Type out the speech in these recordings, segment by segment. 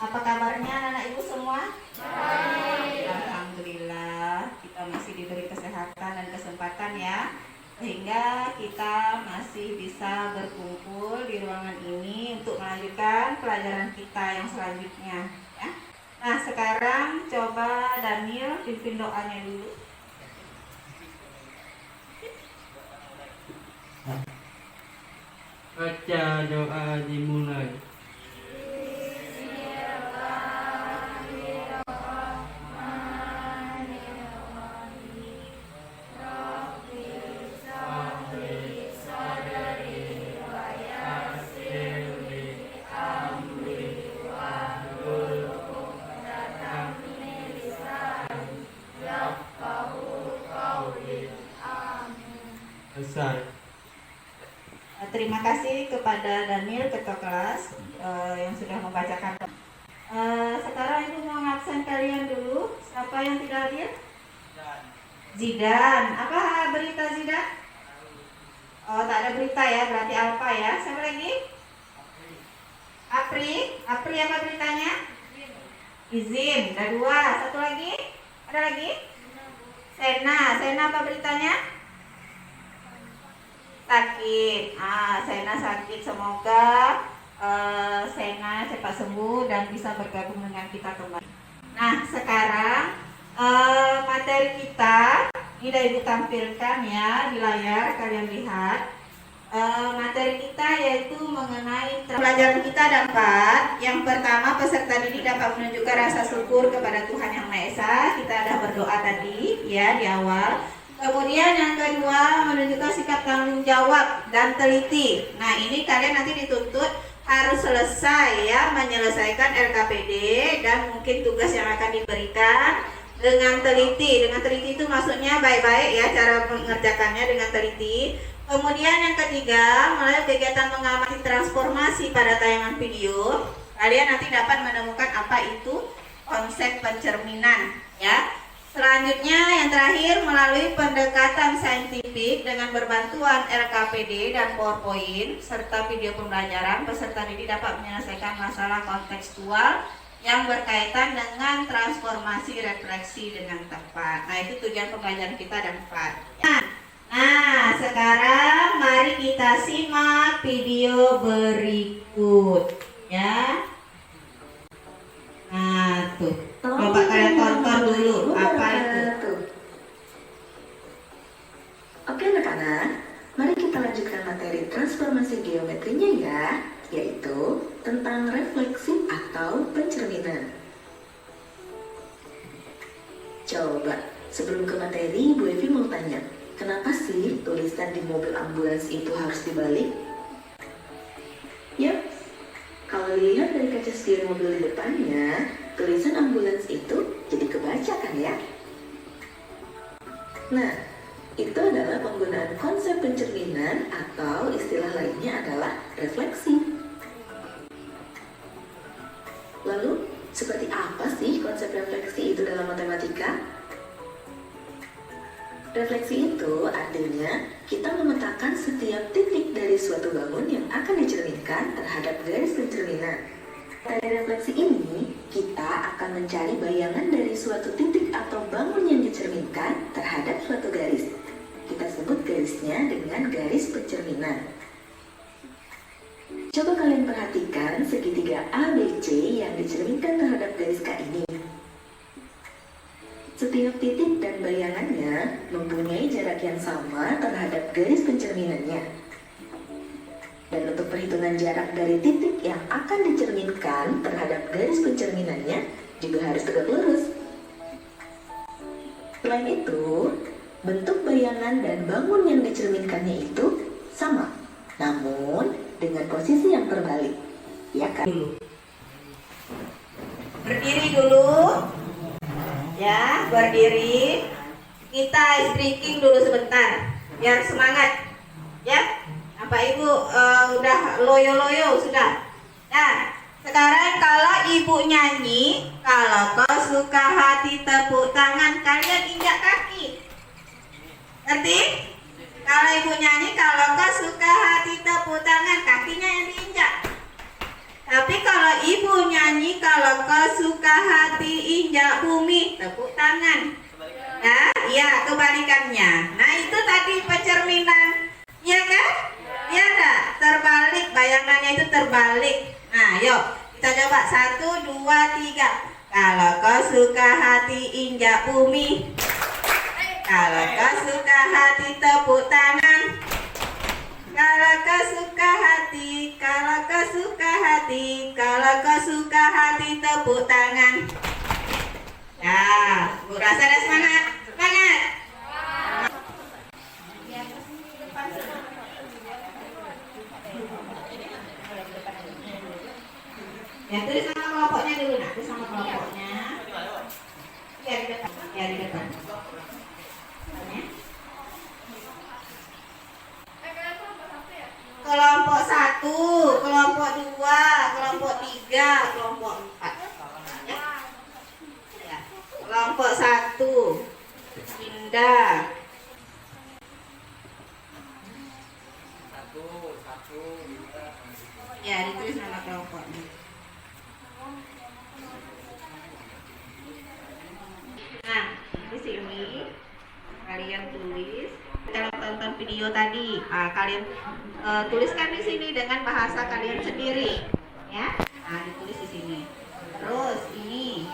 Apa kabarnya anak-anak ibu semua? Baik. Alhamdulillah, kita masih diberi kesehatan dan kesempatan ya, sehingga kita masih bisa berkumpul di ruangan ini untuk melanjutkan pelajaran kita yang selanjutnya ya. Nah, sekarang coba Daniel pimpin doanya dulu. Baca doa dimulai. Selesai. Terima kasih kepada Daniel ketua kelas yang sudah membacakan. Sekarang ibu mau ngabsen kalian dulu. Siapa yang tidak hadir? Zidan. Apa berita Zidan? Oh, tak ada berita ya, berarti Alfa ya. Siapa lagi? Apri. Apri apa beritanya? Izin. Ada dua. Satu lagi? Ada lagi? Sena. Sena apa beritanya? Sakit. Sena sakit. Semoga Sena cepat sembuh dan bisa bergabung dengan kita kembali. Nah, sekarang materi kita ini sudah ibu tampilkan ya di layar, kalian lihat. Materi kita yaitu mengenai pelajaran kita ada 4. Yang pertama, peserta didik dapat menunjukkan rasa syukur kepada Tuhan Yang Maha Esa. Kita ada berdoa tadi ya di awal. Kemudian yang kedua, menunjukkan sikap tanggung jawab dan teliti. Nah, ini kalian nanti dituntut harus selesai ya menyelesaikan LKPD dan mungkin tugas yang akan diberikan dengan teliti. Dengan teliti itu maksudnya baik-baik ya cara mengerjakannya dengan teliti. Kemudian yang ketiga, melalui kegiatan mengamati transformasi pada tayangan video, kalian nanti dapat menemukan apa itu konsep pencerminan ya. Selanjutnya yang terakhir, melalui pendekatan saintifik dengan berbantuan LKPD dan PowerPoint serta video pembelajaran, peserta didik dapat menyelesaikan masalah kontekstual yang berkaitan dengan transformasi refleksi dengan tepat. Nah, itu tujuan pembelajaran kita dan 4. Nah, sekarang mari kita simak video berikut ya. Nah, tuh. Coba kalian tonton dulu apa itu. Oke anak-anak, mari kita lanjutkan materi transformasi geometrinya ya, yaitu tentang refleksi atau pencerminan. Coba, sebelum ke materi, Bu Evi mau tanya, kenapa sih tulisan di mobil ambulans itu harus dibalik? Yap, kalau dilihat dari kaca spion mobil di depannya, tulisan ambulans itu jadi kebaca kan ya? Nah, itu adalah penggunaan konsep pencerminan atau istilah lainnya adalah refleksi. Lalu, seperti apa sih konsep refleksi itu dalam matematika? Refleksi itu artinya kita memetakan setiap titik dari suatu bangun yang akan dicerminkan terhadap garis pencerminan. Pada refleksi ini, kita akan mencari bayangan dari suatu titik atau bangun yang dicerminkan terhadap suatu garis. Kita sebut garisnya dengan garis pencerminan. Coba kalian perhatikan segitiga ABC yang dicerminkan terhadap garis K ini. Setiap titik dan bayangannya mempunyai jarak yang sama terhadap garis pencerminannya. Dan untuk perhitungan jarak dari titik yang akan dicerminkan terhadap garis pencerminannya juga harus tegak lurus. Selain itu, bentuk bayangan dan bangun yang dicerminkannya itu sama, namun dengan posisi yang terbalik. Ya kan? Berdiri dulu. Ya, berdiri. Kita stretching dulu sebentar biar semangat. Ya. Apa Ibu udah loyo-loyo sudah? Nah, sekarang kalau Ibu nyanyi, kalau kau suka hati tepuk tangan, kalian injak kaki. Ngerti? Kalau Ibu nyanyi, kalau kau suka hati tepuk tangan, kakinya yang diinjak. Tapi kalau Ibu nyanyi kalau kau suka hati injak bumi, tepuk tangan. Ya, iya kebalikannya. Nah itu tadi pencerminan, ya kan? Ya enggak? Terbalik, bayangannya itu terbalik. Nah, yuk kita coba 1, 2, 3. Kalau kau suka hati injak bumi, kalau kau suka hati tepuk tangan. Kalau kau suka hati, kalau kau suka hati, kalau kau suka hati tepuk tangan. Ya, Bu rasa ada semangat, semangat. Ya, tulis nama kelompoknya dulu, nah, tulis nama kelompoknya. Ya di depan, ya di depan. Kelompok 1, kelompok 2, kelompok 3, kelompok 4. Ya. Ya. Kelompok 1, Indah. Ya, ditulis nama kelompoknya. Nah, di sini kalian tulis. Kalau tonton video tadi, kalian tuliskan di sini dengan bahasa kalian sendiri, ya. Nah, ditulis di sini. Terus ini,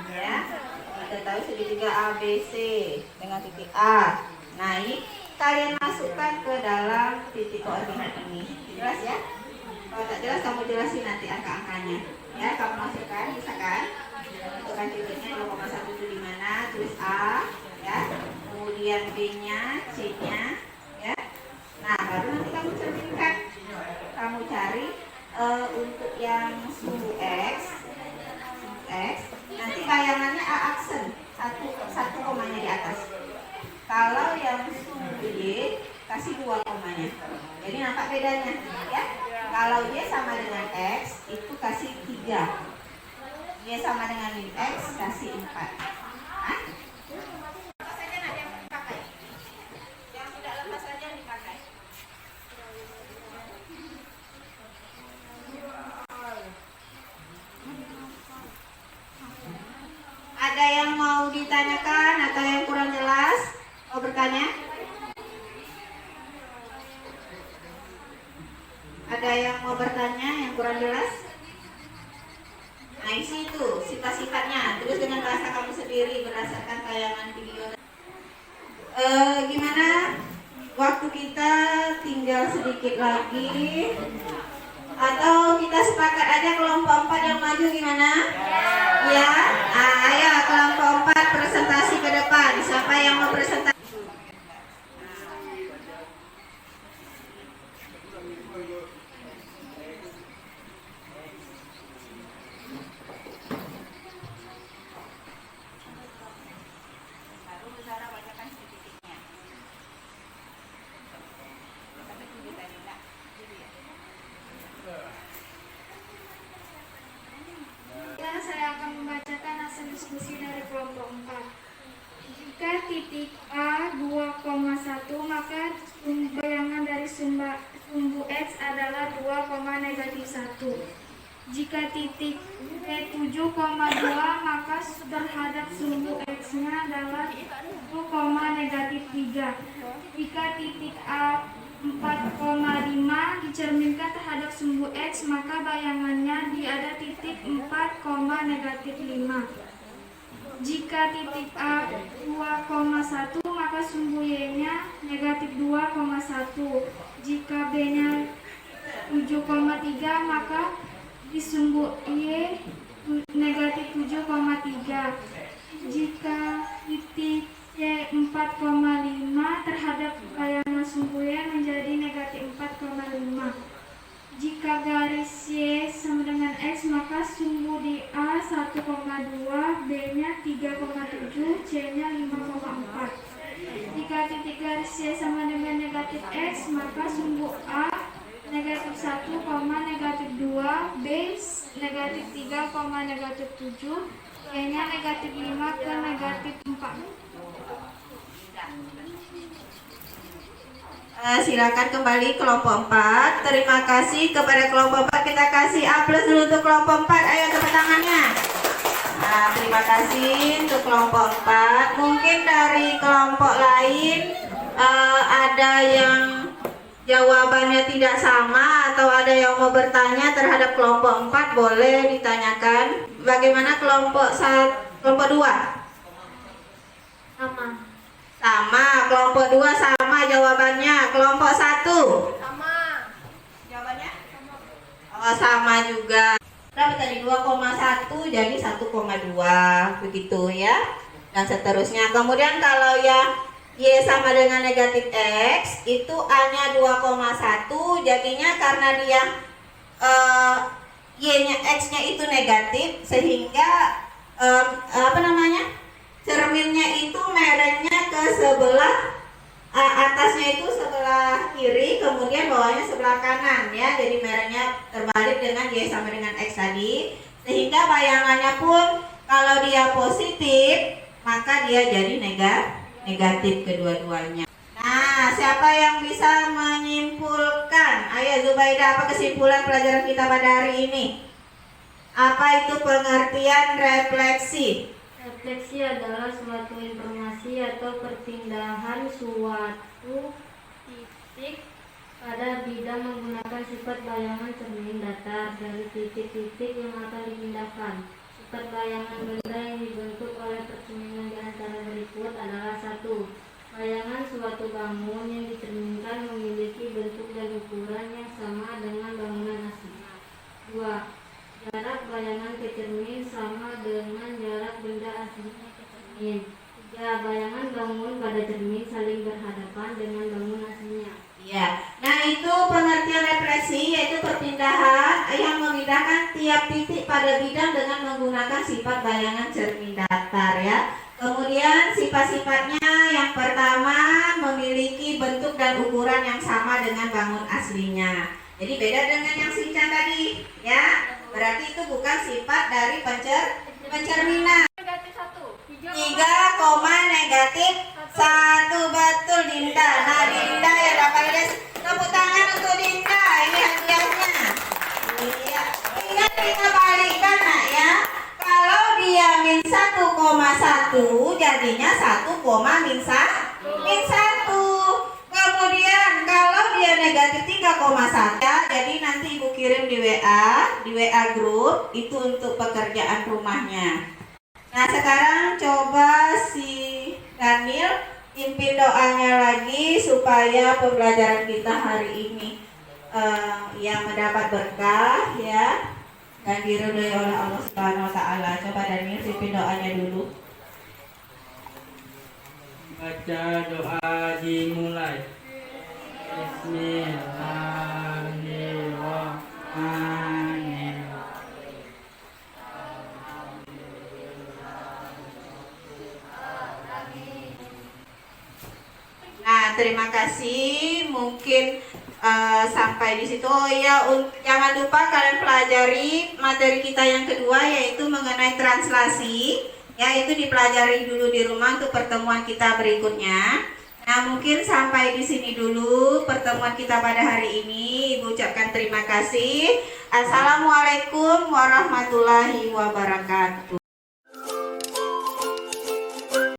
ya, kita tahu segitiga ABC dengan titik A. Nah, ini kalian masukkan ke dalam titik koordinat ini. Jelas ya? Kalau tak jelas kamu jelasin nanti angka-angkanya. Ya, kamu masukkan, misalkan tentukan titiknya 2,1 itu di mana? Tulis A, ya. Kemudian B-nya, C-nya, ya. Nah, baru nanti kamu cerminkan. Kamu cari untuk yang sumbu X, nanti bayangannya A aksen, satu komanya di atas. Kalau yang sumbu Y, kasih 2 komanya. Jadi nampak bedanya, ya. Kalau Y sama dengan X, itu kasih 3. Y sama dengan X, kasih 4. Hah? Ada yang mau ditanyakan atau yang kurang jelas? Mau bertanya? Ada yang mau bertanya yang kurang jelas? Nah, isi itu sifat-sifatnya. Terus dengan bahasa kamu sendiri berdasarkan tayangan video. Gimana? Waktu kita tinggal sedikit lagi. Atau kita sepakat aja kelompok 4 yang maju gimana? Ya. Ayo kelompok 4 presentasi ke depan. Siapa yang mau presentasi? Saya akan membacakan hasil diskusi dari kelompok 4. Jika titik A 2,1, maka bayangan dari sumbu X adalah 2,-1. Jika titik B 7,2, maka terhadap sumbu X-nya adalah 1,-3. Jika titik A 4,5 dicerminkan terhadap sumbu X, maka bayangannya ada titik 4,-5. Jika titik A 2,1, maka sumbu Y-nya -2,1. Jika B-nya 7,3, maka di sumbu Y -7,3. Jika titik Y 4,5 terhadap bayangan sumbu Y menjadi -4,5. Jika garis Y sama dengan X, maka sumbu di A 1,2, B-nya 3,7, C-nya 5,4. Jika titik garis Y sama dengan -X, maka sumbu A -1,-2, B -3,-7, Y-nya -5 ke -4. Silakan kembali kelompok 4. Terima kasih kepada kelompok 4. Kita kasih aplaus dulu untuk kelompok 4. Ayo tepuk tangannya. Nah, terima kasih untuk kelompok 4. Mungkin dari kelompok lain ada yang jawabannya tidak sama atau ada yang mau bertanya terhadap kelompok 4, boleh ditanyakan. Bagaimana kelompok 2? Sama, kelompok 2 sama jawabannya. Kelompok 1? Sama. Jawabannya? Oh, sama juga. Berapa tadi? 2,1 jadi 1,2 begitu ya. Dan seterusnya. Kemudian kalau yang Y sama dengan negatif X itu A-nya 2,1, jadinya karena dia Y-nya X-nya itu negatif sehingga cerminnya itu merengnya ke sebelah atasnya itu sebelah kiri, kemudian bawahnya sebelah kanan ya. Jadi merengnya terbalik dengan Y sama dengan X tadi, sehingga bayangannya pun kalau dia positif maka dia jadi negatif kedua-duanya. Nah, siapa yang bisa menyimpulkan? Ayo Zubaida, apa kesimpulan pelajaran kita pada hari ini? Apa itu pengertian refleksi? Refleksi adalah suatu informasi atau perpindahan suatu titik pada bidang menggunakan sifat bayangan cermin datar dari titik-titik yang akan dipindahkan. Sifat bayangan benda yang dibentuk oleh percerminan di antara berikut adalah: 1. Bayangan suatu bangun yang dicerminkan memiliki bentuk dan ukuran yang sama dengan bangunan aslinya. 2. Jarak bayangan ke cermin sama dengan jarak benda aslinya ke cermin. 3. Bayangan bangun pada cermin saling berhadapan dengan bangun aslinya. Ya, nah itu pengertian refleksi, yaitu perpindahan yang memindahkan tiap titik pada bidang dengan menggunakan sifat bayangan cermin datar ya. Kemudian sifat-sifatnya yang pertama memiliki bentuk dan ukuran yang sama dengan bangun aslinya. Jadi beda dengan yang Sinchan tadi ya. Berarti itu bukan sifat dari pencerminan. Negatif 1. 3, negatif 1. Betul Dinda. Nah Dinda ya dapat tepuk tangan untuk Dinda. Ini hadiahnya. Iya. Ingat kita balikkan nak ya. Kalau dia min 1,1 jadinya 1,-1. Kemudian kalau dia negatif 3,1 ya, jadi nanti ibu kirim di WA grup itu untuk pekerjaan rumahnya. Nah sekarang coba si Daniel pimpin doanya lagi supaya pembelajaran kita hari ini yang mendapat berkah ya dan diridhoi oleh Allah Subhanahu wa taala. Coba Daniel pimpin doanya dulu. Baca doa dimulai. Bismillahirrahmanirrahim. Nah, terima kasih. Mungkin sampai di situ. Oh ya, jangan lupa kalian pelajari materi kita yang kedua yaitu mengenai translasi. Ya, itu dipelajari dulu di rumah untuk pertemuan kita berikutnya. Nah, mungkin sampai di sini dulu pertemuan kita pada hari ini. Ibu ucapkan terima kasih. Assalamualaikum warahmatullahi wabarakatuh.